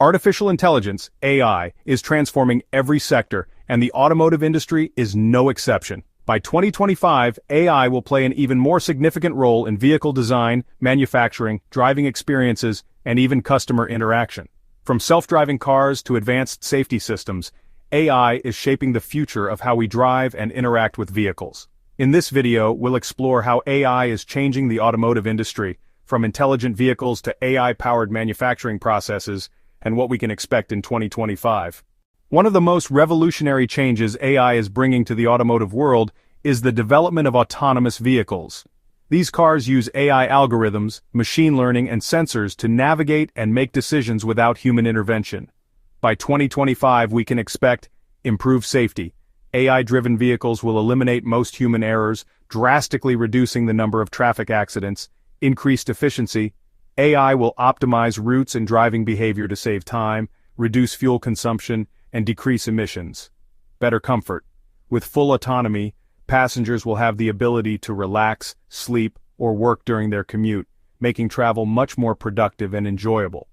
Artificial intelligence, AI, is transforming every sector, and the automotive industry is no exception. By 2025, AI will play an even more significant role in vehicle design, manufacturing, driving experiences, and even customer interaction. From self-driving cars to advanced safety systems, AI is shaping the future of how we drive and interact with vehicles. In this video, we'll explore how AI is changing the automotive industry, from intelligent vehicles to AI-powered manufacturing processes, and what we can expect in 2025. One of the most revolutionary changes AI is bringing to the automotive world is the development of autonomous vehicles. These cars use AI algorithms, machine learning, and sensors to navigate and make decisions without human intervention. By 2025, we can expect improved safety. AI-driven vehicles will eliminate most human errors, drastically reducing the number of traffic accidents. Increased efficiency. AI will optimize routes and driving behavior to save time, reduce fuel consumption, and decrease emissions. Better comfort. With full autonomy, passengers will have the ability to relax, sleep, or work during their commute, making travel much more productive and enjoyable.